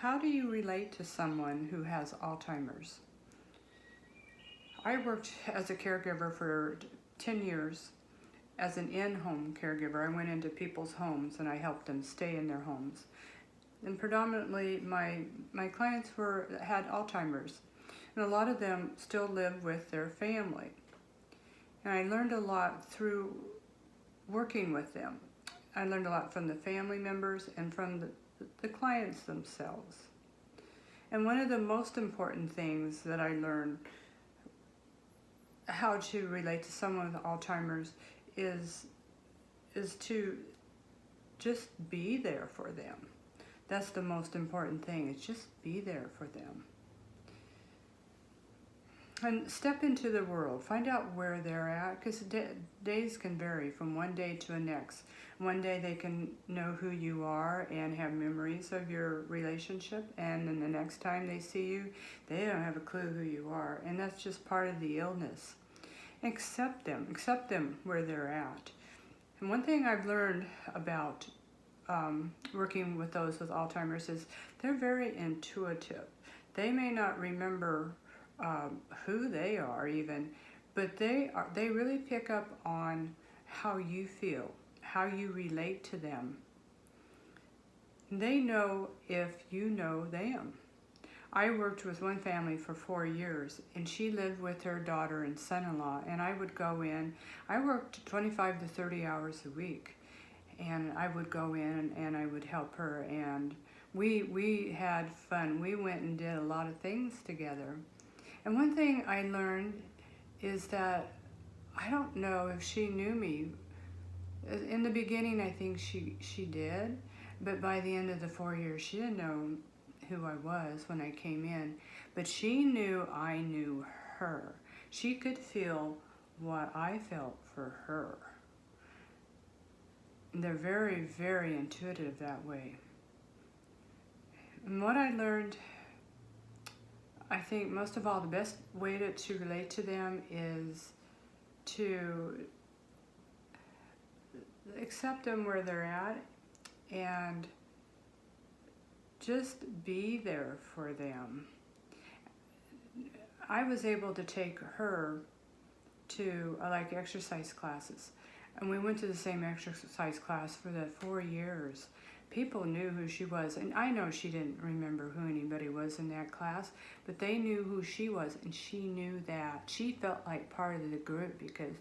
How do you relate to someone who has Alzheimer's? I worked as a caregiver for 10 years as an in-home caregiver. I went into people's homes and I helped them stay in their homes. And predominantly my clients had Alzheimer's, and a lot of them still live with their family. And I learned a lot through working with them. I learned a lot from the family members and from the clients themselves. And one of the most important things that I learned how to relate to someone with Alzheimer's is to just be there for them. That's the most important thing, is just be there for them. And step into the world, find out where they're at, because days can vary from one day to the next. One day they can know who you are and have memories of your relationship, and then the next time they see you, they don't have a clue who you are, and that's just part of the illness. Accept them where they're at. And one thing I've learned about working with those with Alzheimer's is they're very intuitive. They may not remember who they are even, but they really pick up on how you feel, how you relate to them. They know if you know them. I worked with one family for 4 years, and she lived with her daughter and son-in-law, and I would go in. I worked 25 to 30 hours a week, and I would go in and I would help her, and we had fun. We went and did a lot of things together. And one thing I learned is that I don't know if she knew me. In the beginning, I think she did, but by the end of the 4 years, she didn't know who I was when I came in, but she knew I knew her. She could feel what I felt for her. And they're very, very intuitive that way. And what I learned, I think most of all, the best way to relate to them is to accept them where they're at and just be there for them. I was able to take her to like exercise classes, and we went to the same exercise class for the 4 years. People knew who she was, and I know she didn't remember who anybody was in that class, but they knew who she was, and she knew that. She felt like part of the group because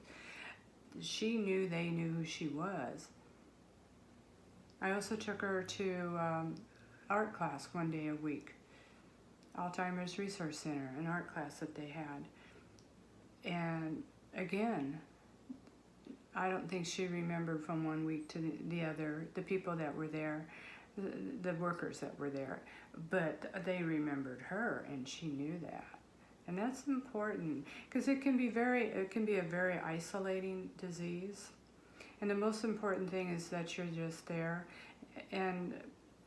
she knew they knew who she was. I also took her to art class one day a week, Alzheimer's Resource Center, an art class that they had. And again, I don't think she remembered from one week to the other, the people that were there, the workers that were there, but they remembered her, and she knew that. And that's important, because it can be a very isolating disease. And the most important thing is that you're just there. And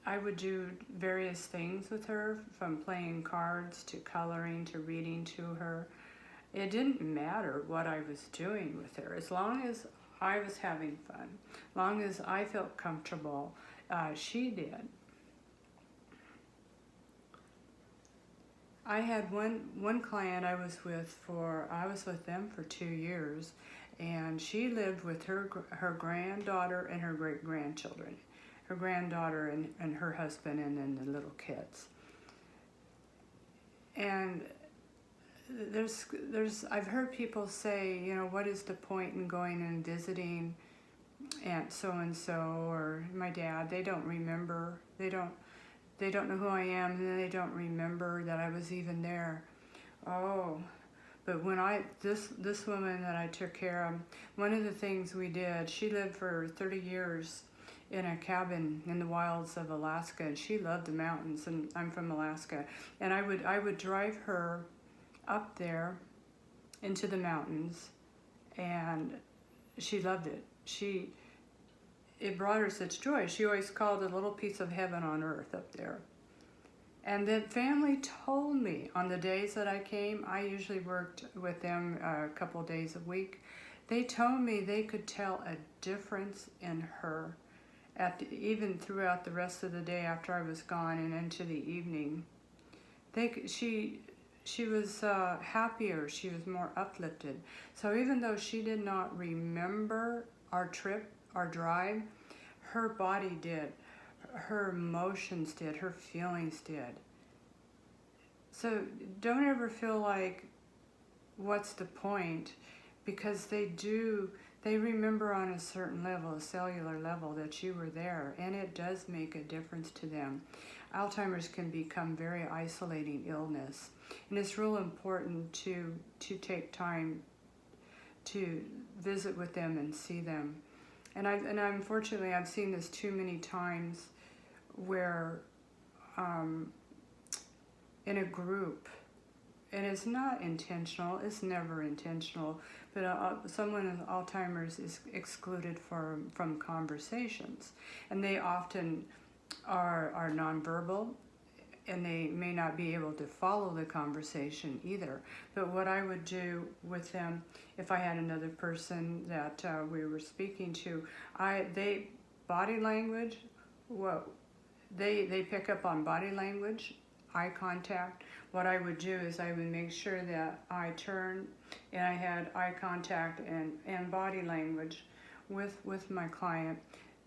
I would do various things with her, from playing cards to coloring to reading to her. It didn't matter what I was doing with her, as long as I was having fun, as long as I felt comfortable, she did. I had one client I was with them for 2 years, and she lived with her granddaughter and her great-grandchildren. Her granddaughter and her husband, and then the little kids. And I've heard people say, you know, what is the point in going and visiting Aunt so-and-so or my dad? They don't remember. They don't know who I am, and they don't remember that I was even there. Oh, but when this woman that I took care of, one of the things we did, she lived for 30 years in a cabin in the wilds of Alaska, and she loved the mountains, and I'm from Alaska, and I would drive her up there into the mountains, and she loved it. It brought her such joy. She always called it a little piece of heaven on earth up there. And the family told me on the days that I came, I usually worked with them a couple of days a week, they told me they could tell a difference in her even throughout the rest of the day after I was gone and into the evening. She was happier. She was more uplifted. So even though she did not remember our trip, our drive, her body did, her emotions did, her feelings did. So don't ever feel like, what's the point? Because they remember on a certain level, a cellular level, that you were there, and it does make a difference to them. Alzheimer's can become very isolating illness, and it's real important to take time to visit with them and see them. And unfortunately I've seen this too many times where in a group, and it's not intentional, it's never intentional, but someone with Alzheimer's is excluded from conversations, and they often are nonverbal, and they may not be able to follow the conversation either. But what I would do with them, if I had another person that we were speaking to, body language, they pick up on body language, eye contact. What I would do is I would make sure that I turned and I had eye contact and body language with my client,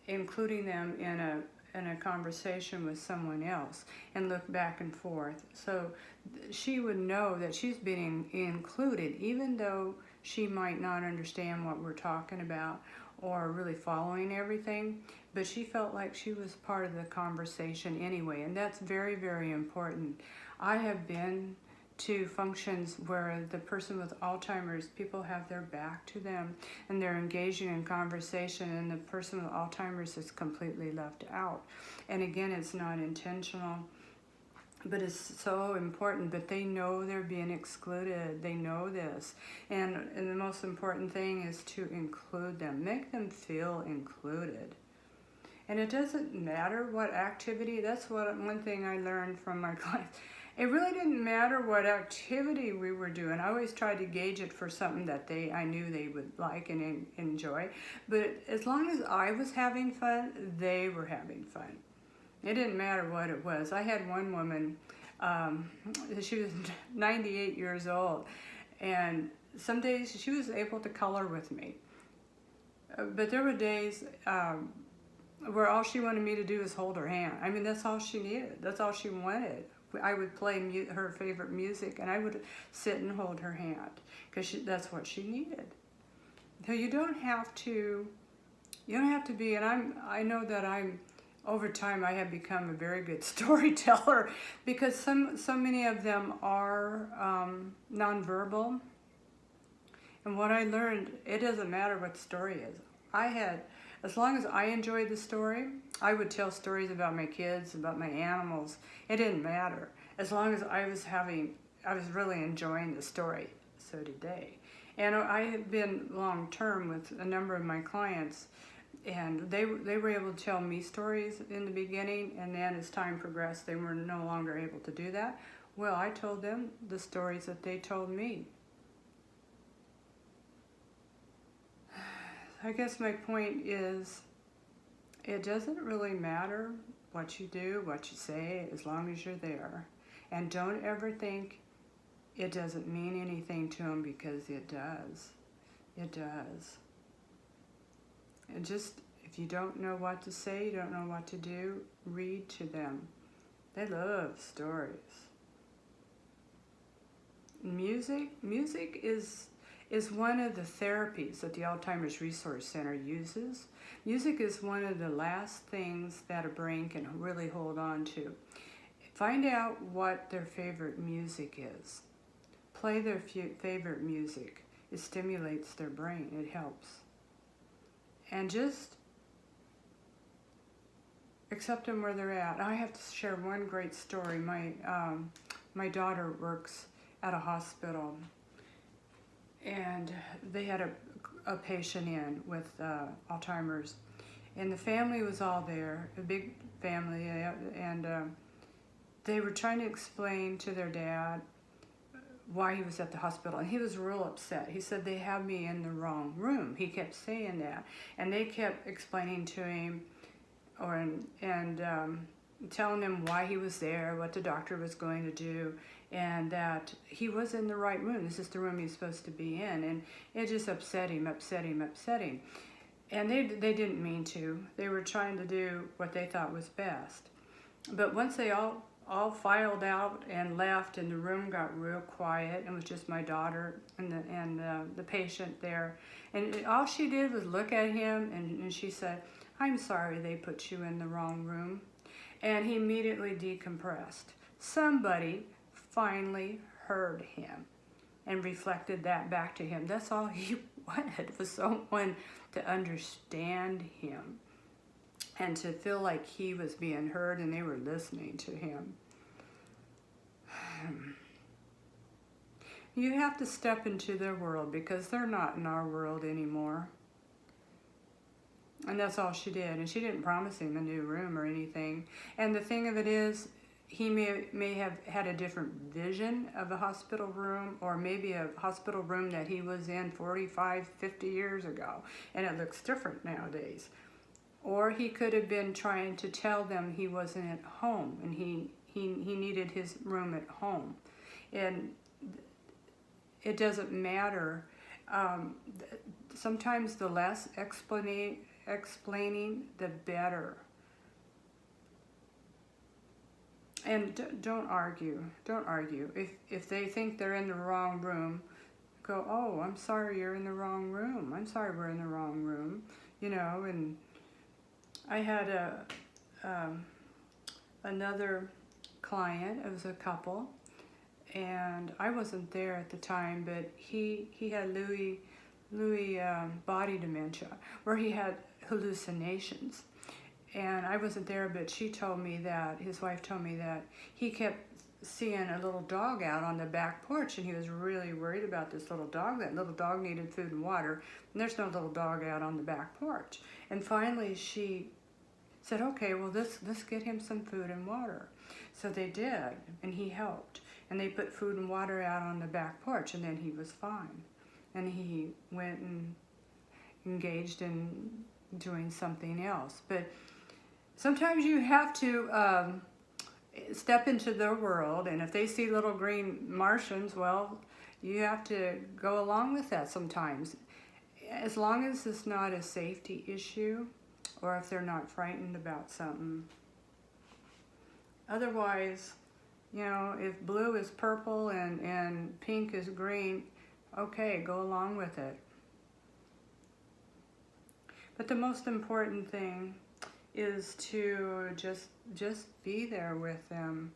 including them in a conversation with someone else, and look back and forth. So she would know that she's being included, even though she might not understand what we're talking about or really following everything, but she felt like she was part of the conversation anyway, and that's very, very important. I have been to functions where the person with Alzheimer's, people have their back to them and they're engaging in conversation, and the person with Alzheimer's is completely left out. And again, it's not intentional, but it's so important. But they know they're being excluded. They know this. And the most important thing is to include them. Make them feel included. And it doesn't matter what activity. That's one thing I learned from my clients. It really didn't matter what activity we were doing. I always tried to gauge it for something that I knew they would like and enjoy. But as long as I was having fun, they were having fun. It didn't matter what it was. I had one woman, she was 98 years old, and some days she was able to color with me. But there were days where all she wanted me to do was hold her hand. I mean, that's all she needed. That's all she wanted. I would play her favorite music, and I would sit and hold her hand because that's what she needed. So you don't have to be, and I know that over time I have become a very good storyteller, because so many of them are nonverbal. And what I learned, it doesn't matter what the story is. As long as I enjoyed the story, I would tell stories about my kids, about my animals. It didn't matter. As long as I was really enjoying the story, so did they. And I have been long-term with a number of my clients, and they were able to tell me stories in the beginning, and then as time progressed, they were no longer able to do that. Well, I told them the stories that they told me. I guess my point is, it doesn't really matter what you do, what you say, as long as you're there. And don't ever think it doesn't mean anything to them, because it does. It does. And just, if you don't know what to say, you don't know what to do, read to them. They love stories. Music is one of the therapies that the Alzheimer's Resource Center uses. Music is one of the last things that a brain can really hold on to. Find out what their favorite music is. Play their favorite music. It stimulates their brain. It helps. And just accept them where they're at. I have to share one great story. My daughter works at a hospital, and they had a patient in with Alzheimer's, and the family was all there, a big family, and they were trying to explain to their dad why he was at the hospital, and he was real upset. He said, they have me in the wrong room. He kept saying that, and they kept explaining to him, telling him why he was there, what the doctor was going to do, and that he was in the right room. This is the room he's supposed to be in, and it just upset him. And they didn't mean to. They were trying to do what they thought was best. But once they all filed out and left, and the room got real quiet, and it was just my daughter and the patient there, and all she did was look at him, and she said, "I'm sorry they put you in the wrong room." And he immediately decompressed. Somebody finally heard him and reflected that back to him. That's all he wanted, was someone to understand him and to feel like he was being heard and they were listening to him. You have to step into their world, because they're not in our world anymore. And that's all she did. And she didn't promise him a new room or anything. And the thing of it is, he may have had a different vision of a hospital room, or maybe a hospital room that he was in 45, 50 years ago, and it looks different nowadays. Or he could have been trying to tell them he wasn't at home, and he needed his room at home. And it doesn't matter. Sometimes the less explaining, the better. And don't argue. Don't argue. If they think they're in the wrong room, go, "Oh, I'm sorry you're in the wrong room. I'm sorry we're in the wrong room." You know, and I had another client. It was a couple, and I wasn't there at the time, but he had Lewy body dementia, where he had hallucinations. And I wasn't there, but she told me that, his wife told me that he kept seeing a little dog out on the back porch, and he was really worried about this little dog. That little dog needed food and water, and there's no little dog out on the back porch. And finally she said, "Okay, well, let's get him some food and water." So they did, and he helped. And they put food and water out on the back porch, and then he was fine. And he went and engaged in doing something else. But sometimes you have to step into their world, and if they see little green Martians, well, you have to go along with that sometimes. As long as it's not a safety issue, or if they're not frightened about something. Otherwise, you know, if blue is purple and pink is green, okay, go along with it. But the most important thing is to just be there with them.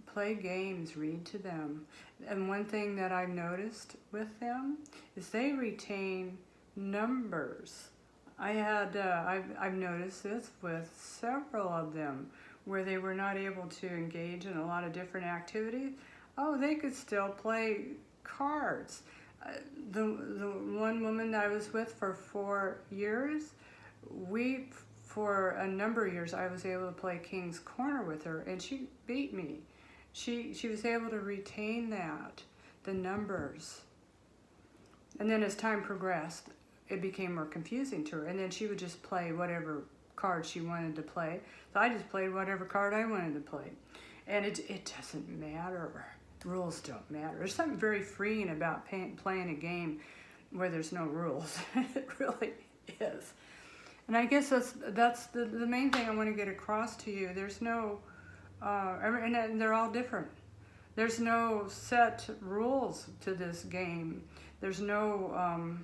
Play games, read to them. And one thing that I've noticed with them is they retain numbers. I've noticed this with several of them, where they were not able to engage in a lot of different activities. Oh, they could still play cards. The one woman that I was with for 4 years, for a number of years, I was able to play King's Corner with her, and she beat me. She was able to retain that, the numbers. And then as time progressed, it became more confusing to her, and then she would just play whatever card she wanted to play. So I just played whatever card I wanted to play. And it doesn't matter. Rules don't matter. There's something very freeing about playing a game where there's no rules. It really is. And I guess that's the main thing I want to get across to you. There's no, and they're all different. There's no set rules to this game. There's no,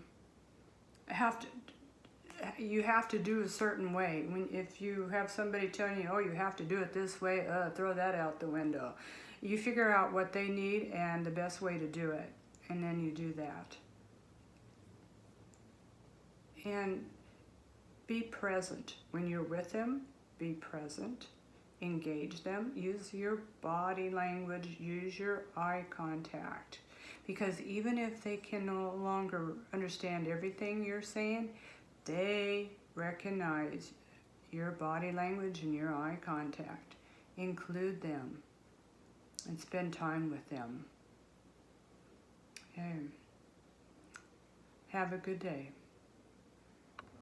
you have to do a certain way. If you have somebody telling you, "Oh, you have to do it this way," throw that out the window. You figure out what they need and the best way to do it, and then you do that. And be present. When you're with them, be present. Engage them. Use your body language. Use your eye contact. Because even if they can no longer understand everything you're saying, they recognize your body language and your eye contact. Include them and spend time with them. Okay. Have a good day.